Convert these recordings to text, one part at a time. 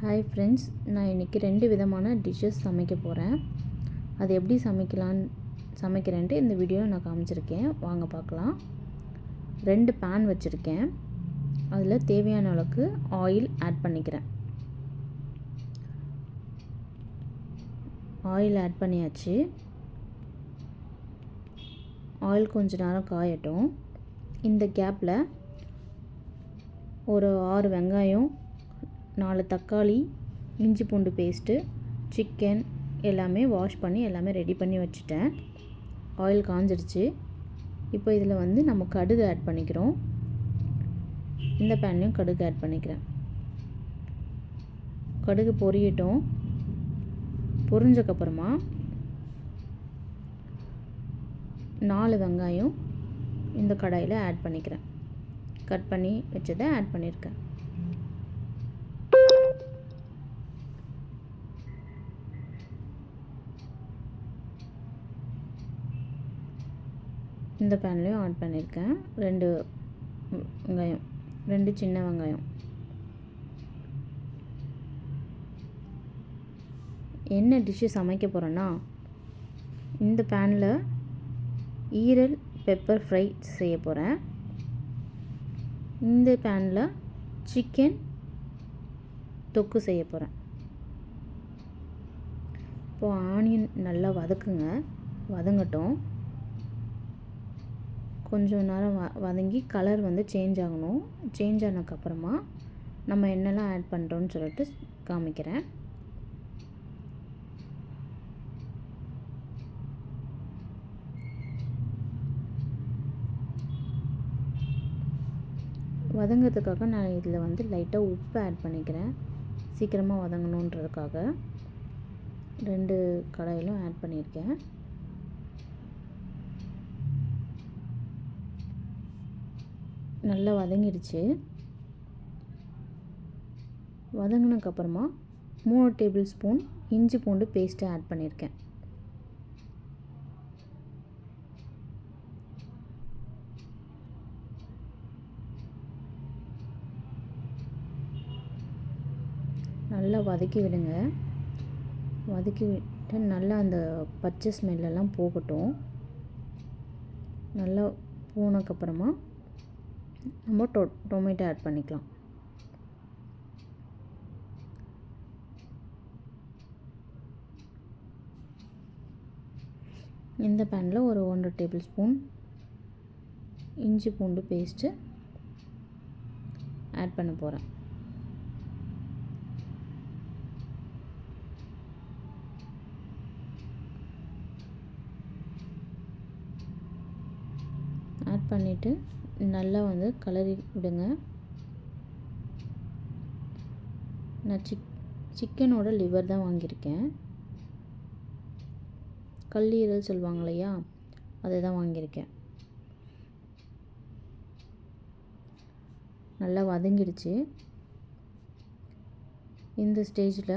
Hi friends, நான் இன்றைக்கி 2 விதமான டிஷ்ஷஸ் சமைக்க போகிறேன். அது எப்படி சமைக்கிறேன்ட்டு இந்த வீடியோவில் நான் காமிச்சிருக்கேன். வாங்க பார்க்கலாம். 2 பேன் வச்சுருக்கேன். அதில் தேவையான அளவுக்கு ஆயில் ஆட் பண்ணிக்கிறேன். ஆயில் ஆட் பண்ணியாச்சு. ஆயில் கொஞ்ச நேரம் காயட்டும். இந்த கேப்பில் ஒரு 6 வெங்காயம், 4 தக்காளி, இஞ்சி பூண்டு பேஸ்ட்டு, சிக்கன் எல்லாமே வாஷ் பண்ணி எல்லாமே ரெடி பண்ணி வச்சுட்டேன். ஆயில் காஞ்சிடுச்சு. இப்போ இதில் நம்ம கடுகு ஆட் பண்ணிக்கிறோம். இந்த பேன்லேயும் கடுகு ஆட் பண்ணிக்கிறேன். கடுகு பொரியட்டும். பொரிஞ்சக்கப்புறமா 4 வெங்காயம் இந்த கடாயில் ஆட் பண்ணிக்கிறேன். கட் பண்ணி வச்சதை ஆட் பண்ணியிருக்கேன். இந்த பேன்லேயும் ஆட் பண்ணியிருக்கேன். 2 வெங்காயம், 2 சின்ன வெங்காயம். என்ன டிஷ்ஷு சமைக்க போகிறேன்னா, இந்த பேனில் ஈரல் பெப்பர் ஃப்ரை செய்ய போகிறேன். இந்த பேனில் சிக்கன் தொக்கு செய்ய போகிறேன். இப்போது ஆனியன் நல்லா வதங்கட்டும். கொஞ்சம் நேரம் வதங்கி கலர் சேஞ்ச் ஆகணும். சேஞ்ச் ஆனதுக்கப்புறமா நம்ம என்னெல்லாம் ஆட் பண்ணுறோன்னு சொல்லிட்டு காமிக்கிறேன். வதங்கிறதுக்காக நான் இதில் லைட்டாக உப்பு ஆட் பண்ணிக்கிறேன். சீக்கிரமாக வதங்கணுன்றதுக்காக 2 கடாயிலும் ஆட் பண்ணியிருக்கேன். நல்லா வதங்கிடுச்சு. வதங்கினதுக்கப்புறமா 3 டேபிள் ஸ்பூன் இஞ்சி பூண்டு பேஸ்ட்டு ஆட் பண்ணியிருக்கேன். நல்லா வதக்கி விடுங்க. வதக்கி விட்டு நல்லா அந்த பச்சை ஸ்மெல்லெல்லாம் போகட்டும். நல்லா போனதுக்கப்புறமா நம்ம டொமேட்டோ ஆட் பண்ணிக்கலாம். இந்த பேனில் ஒரு 1 டேபிள் ஸ்பூன் இஞ்சி பூண்டு பேஸ்ட்டு ஆட் பண்ண போகிறேன். ஆட் பண்ணிவிட்டு நல்லா கலரி விடுங்க. நான் சிக்கனோட லிவர் தான் வாங்கியிருக்கேன். கல்லீரல் சொல்லுவாங்க இல்லையா, அதை தான் வாங்கியிருக்கேன். நல்லா வதங்கிடுச்சு. இந்த ஸ்டேஜில்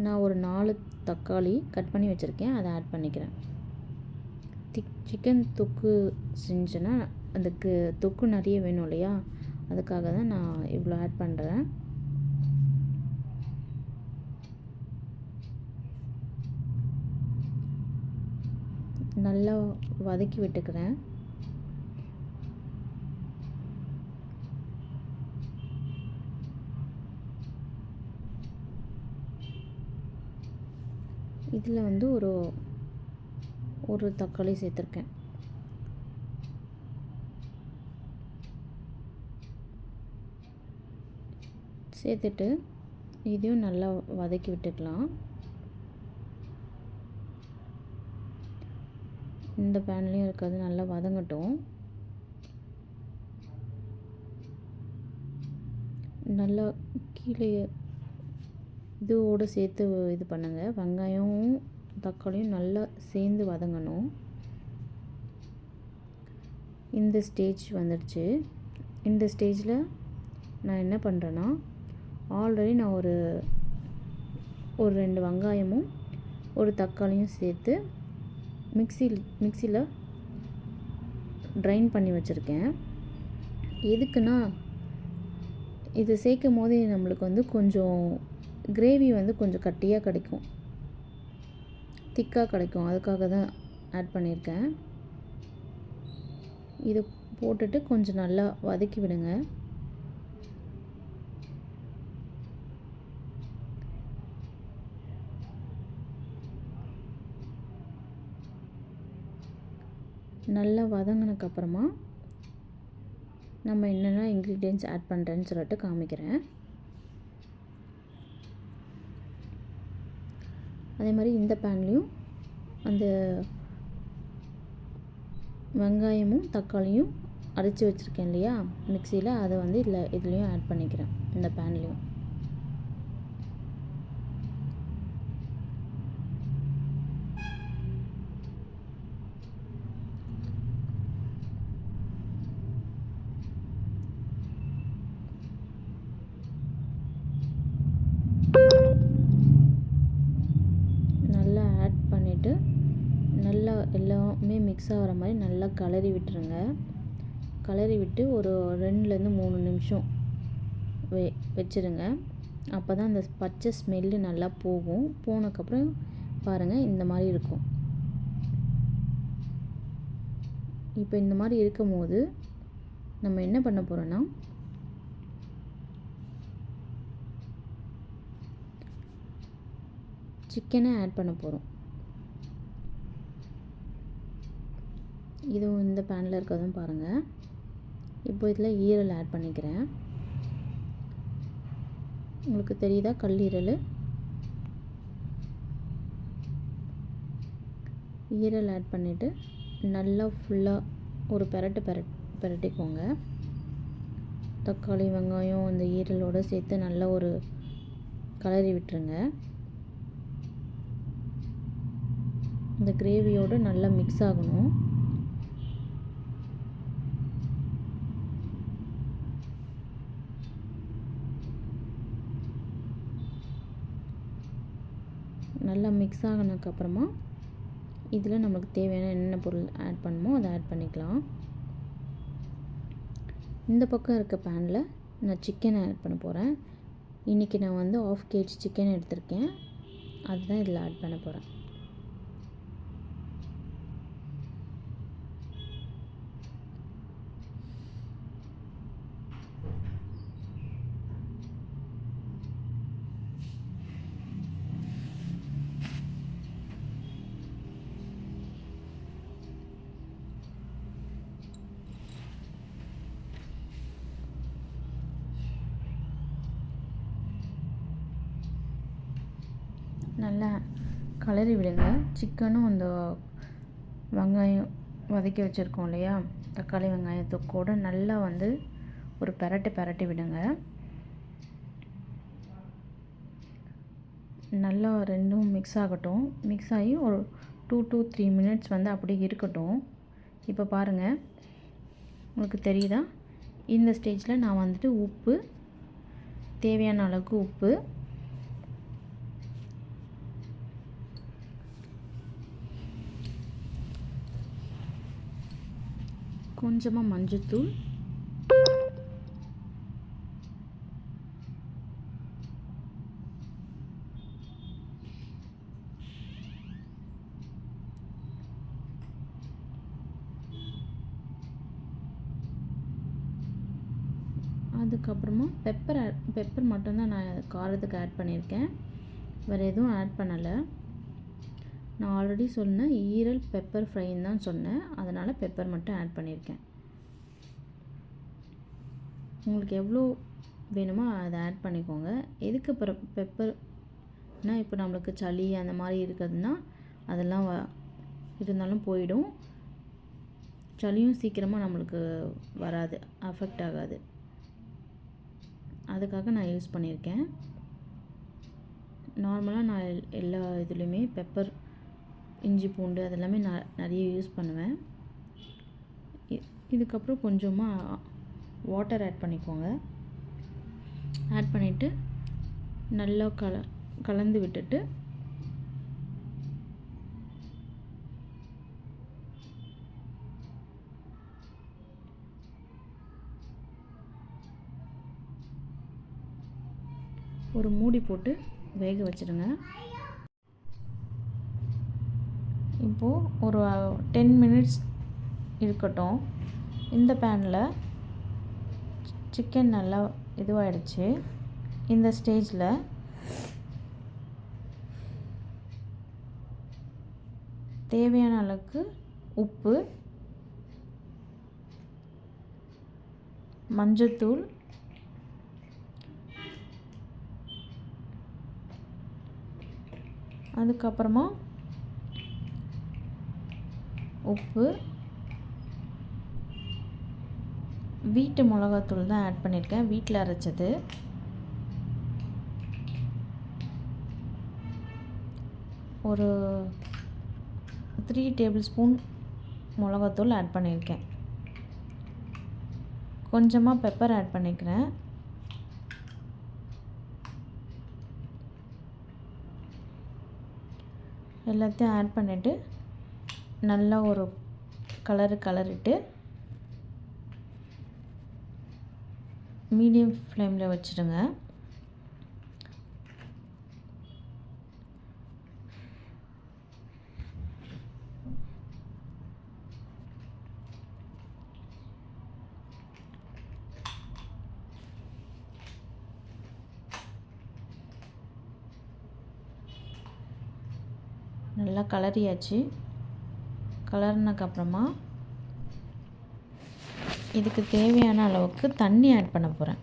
நான் ஒரு 4 தக்காளி கட் பண்ணி வச்சுருக்கேன். அதை ஆட் பண்ணிக்கிறேன். சிக்கன் தொக்கு செஞ்சேன்னா அதுக்கு தொக்கு நிறைய வேணும் இல்லையா, அதுக்காக தான் நான் இவ்வளோ ஆட் பண்ணுறேன். நல்லா வதக்கி விட்டுக்கிறேன். இதில் ஒரு தக்காளி சேர்த்துருக்கேன். சேர்த்துட்டு இதையும் நல்லா வதக்கி விட்டுக்கலாம். இந்த பேன்லேயும் இருக்கிறது நல்லா வதங்கட்டும். நல்லா கீழே இதோடு சேர்த்து இது பண்ணுங்கள். வெங்காயமும் தக்காளியும் நல்லா சேர்ந்து வதங்கணும். இந்த ஸ்டேஜ் வந்துடுச்சு. இந்த ஸ்டேஜில் நான் என்ன பண்ணுறேன்னா, ஆல்ரெடி நான் ஒரு 2 வெங்காயமும் ஒரு தக்காளியும் சேர்த்து மிக்சியில் ட்ரைன் பண்ணி வச்சுருக்கேன். எதுக்குன்னா, இது சேர்க்கும் போதே நம்மளுக்கு வந்து கொஞ்சம் கிரேவி வந்து கொஞ்சம் கட்டியாக கிடைக்கும், திக்காக கிடைக்கும். அதுக்காக தான் ஆட் பண்ணியிருக்கேன். இது போட்டுட்டு கொஞ்சம் நல்லா வதக்கி விடுங்க. நல்லா வதங்கினதுக்கப்புறமா நம்ம என்னென்ன இன்க்ரீடியன்ட்ஸ் ஆட் பண்ணுறேன்னு சொல்லிட்டு காமிக்கிறேன். அதே மாதிரி இந்த பேன்லேயும் அந்த வெங்காயமும் தக்காளியும் அரைச்சி வச்சுருக்கேன் இல்லையா மிக்சியில், அதை வந்து இதுலேயும் ஆட் பண்ணிக்கிறேன். இந்த பேன்லேயும் நல்லா ஆட் பண்ணிவிட்டு நல்லா எல்லாமே மிக்ஸ் ஆகிற மாதிரி நல்லா கிளறி விட்டுருங்க. கிளறி விட்டு ஒரு 2லேருந்து 3 நிமிஷம் வச்சுருங்க. அப்போ தான் அந்த பச்சை ஸ்மெல்லு நல்லா போகும். போனதுக்கப்புறம் பாருங்கள் இந்த மாதிரி இருக்கும். இப்போ இந்த மாதிரி இருக்கும் போது நம்ம என்ன பண்ண போகிறோன்னா, சிக்கனை ஆட் பண்ண போகிறோம். இதுவும் இந்த பேனில் இருக்கிறதும் பாருங்கள். இப்போ இதில் ஈரல் ஆட் பண்ணிக்கிறேன். உங்களுக்கு தெரியுதா கல்லீரல்? ஈரல் ஆட் பண்ணிவிட்டு நல்லா ஃபுல்லாக ஒரு பெரட்டிக்கோங்க. தக்காளி வெங்காயம் அந்த ஈரலோடு சேர்த்து நல்லா ஒரு கலரி விட்டுருங்க. இந்த கிரேவியோடு நல்லா மிக்ஸ் ஆகணும். நல்லா மிக்ஸ் ஆகினதுக்கப்புறமா இதில் நமக்கு தேவையான என்னென்ன பொருள் ஆட் பண்ணணுமோ அதை ஆட் பண்ணிக்கலாம். இந்த பக்கம் இருக்க பேனில் நான் சிக்கனை ஆட் பண்ண போகிறேன். இன்றைக்கி நான் வந்து 1/2 kg சிக்கன் எடுத்திருக்கேன். அதுதான் இதில் ஆட் பண்ண போகிறேன். நல்லா கலரி விடுங்க. சிக்கனும் அந்த வெங்காயம் வதக்கி வச்சுருக்கோம் இல்லையா, தக்காளி வெங்காயத்துக்கூட நல்லா வந்து ஒரு பெரட்டி விடுங்க. நல்லா ரெண்டும் மிக்ஸ் ஆகட்டும். மிக்ஸ் ஆகி ஒரு 2 to 3 minutes வந்து அப்படியே இருக்கட்டும். இப்போ பாருங்கள், உங்களுக்கு தெரியுதா? இந்த ஸ்டேஜில் நான் வந்துட்டு உப்பு, தேவையான அளவுக்கு உப்பு, கொஞ்சமாக மஞ்சள்தூள், அதுக்கப்புறமா பெப்பர் மட்டும்தான் நான் காரத்துக்கு ஆட் பண்ணியிருக்கேன். வேறு எதுவும் ஆட் பண்ணலை. நான் ஆல்ரெடி சொன்னேன் ஈரல் பெப்பர் ஃப்ரைன்னு தான் சொன்னேன், அதனால் பெப்பர் மட்டும் ஆட் பண்ணியிருக்கேன். உங்களுக்கு எவ்வளோ வேணுமோ அதை ஆட் பண்ணிக்கோங்க. எதுக்கு பெப்பர்னால் இப்போ நம்மளுக்கு சளி அந்த மாதிரி இருக்குதுன்னா அதெல்லாம் இருந்தாலும் போயிடும். சளியும் சீக்கிரமாக நம்மளுக்கு வராது, அஃபெக்ட் ஆகாது. அதுக்காக நான் யூஸ் பண்ணியிருக்கேன். நார்மலாக நான் எல்லா இதுலேயுமே பெப்பர், இஞ்சி பூண்டு அதெல்லாமே நான் நிறைய யூஸ் பண்ணுவேன். இதுக்கப்புறம் கொஞ்சமாக வாட்டர் ஆட் பண்ணிக்கோங்க. ஆட் பண்ணிவிட்டு நல்லா கலந்து விட்டுட்டு ஒரு மூடி போட்டு வேக வச்சுடுங்க. இப்போது ஒரு 10 மினிட்ஸ் இருக்கட்டும். இந்த பேனில் சிக்கன் நல்லா இதுவாகிடுச்சு. இந்த ஸ்டேஜில் தேவையான அளவுக்கு உப்பு, மஞ்சத்தூள், அதுக்கப்புறமா உப்பு, வீட்டு மிளகாத்தூள் தான் ஆட் பண்ணியிருக்கேன், வீட்டில் அரைச்சது. ஒரு 3 டேபிள் ஸ்பூன் மிளகாத்தூள் ஆட் பண்ணியிருக்கேன். கொஞ்சமாக பெப்பர் ஆட் பண்ணிக்கிறேன். எல்லாத்தையும் ஆட் பண்ணிவிட்டு நல்லா ஒரு கலரிட்டு மீடியம் ஃப்ளேமில் வச்சுடுங்க. நல்லா கலரியாச்சு. கலர்னதுக்கப்புறமா இதுக்கு தேவையான அளவுக்கு தண்ணி ஆட் பண்ண போகிறேன்.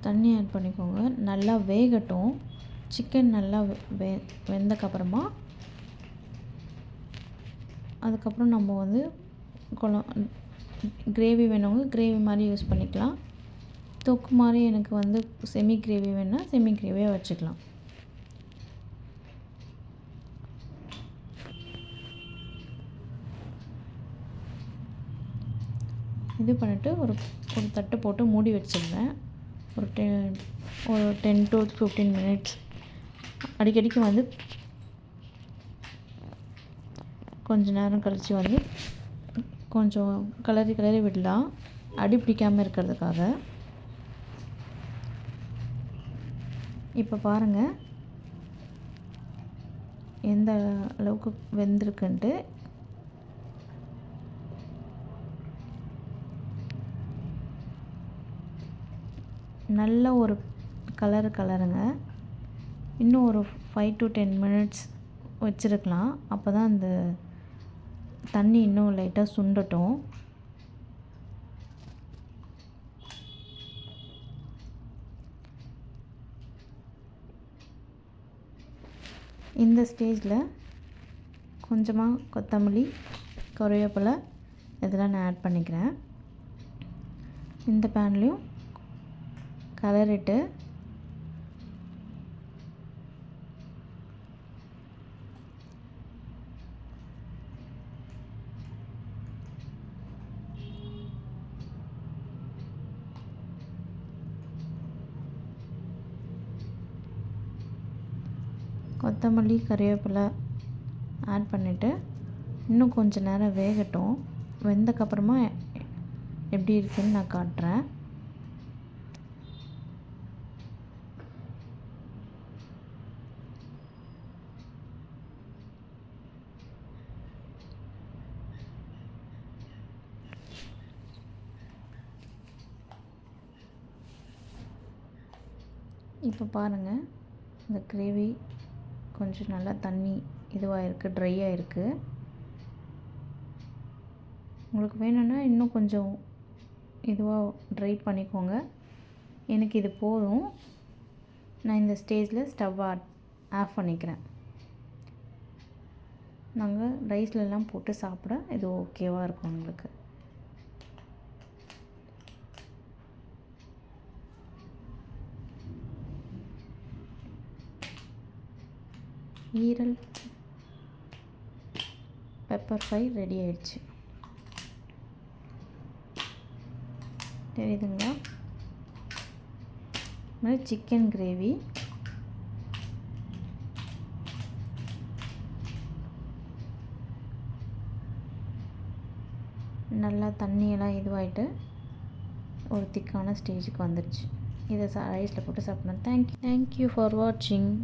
தண்ணி ஆட் பண்ணிக்கோங்க. நல்லா வேகட்டும். சிக்கன் நல்லா வெந்தக்கப்புறமா அதுக்கப்புறம் நம்ம வந்து கிரேவி வேணுங்க கிரேவி மாதிரி யூஸ் பண்ணிக்கலாம். தொக்கு மாதிரி எனக்கு வந்து செமி கிரேவி வேணுன்னா செமி கிரேவியாக வச்சுக்கலாம். இது பண்ணிவிட்டு ஒரு தட்டு போட்டு மூடி வச்சிடுறேன். ஒரு 10 to 15 மினிட்ஸ் அடிக்கடிக்கு வந்து கொஞ்ச நேரம் கழித்து வந்து கொஞ்சம் கிளறி விடலாம், அடி பிடிக்காமல் இருக்கிறதுக்காக. இப்போ பாருங்கள் எந்த அளவுக்கு வெந்திருக்குன்ட்டு. நல்ல ஒரு கலருங்க. இன்னும் ஒரு 5 to 10 மினிட்ஸ் வச்சுருக்கலாம். அப்போ தான் அந்த தண்ணி இன்னும் லைட்டாக சுண்டட்டும். இந்த ஸ்டேஜில் கொஞ்சமாக கொத்தமல்லி, கருவேப்பிலை இதெல்லாம் நான் ஆட் பண்ணிக்கிறேன். இந்த பேன்லேயும் கலரிட்டு கொத்தமல்லி, கருவேப்பிலை ஆட் பண்ணிவிட்டு இன்னும் கொஞ்சம் நேரம் வேகட்டும். வெந்தக்கப்புறமா எப்படி இருக்குன்னு நான் காட்டுறேன். இப்போ பாருங்கள் இந்த கிரேவி கொஞ்சம் நல்லா தண்ணி இதுவாக இருக்குது, ட்ரையாக இருக்குது. உங்களுக்கு வேணும்னா இன்னும் கொஞ்சம் இதுவாக ட்ரை பண்ணிக்கோங்க. எனக்கு இது போதும். நான் இந்த ஸ்டேஜில் ஸ்டவ் ஆஃப் பண்ணிக்கிறேன். நாங்கள் ரைஸ்லலாம் போட்டு சாப்பிட இது ஓகேவாக இருக்கும் உங்களுக்கு. ஈரல் பெப்பர் ஃப்ரை ரெடி ஆயிடுச்சு. தெரியுதுங்களா? மாதிரி சிக்கன் கிரேவி நல்லா தண்ணியெல்லாம் இதுவாகிட்டு ஒரு திக்கான ஸ்டேஜுக்கு வந்துடுச்சு. இதை ரைஸில் போட்டு சாப்பிட்ணும். தேங்க்யூ ஃபார் வாட்சிங்.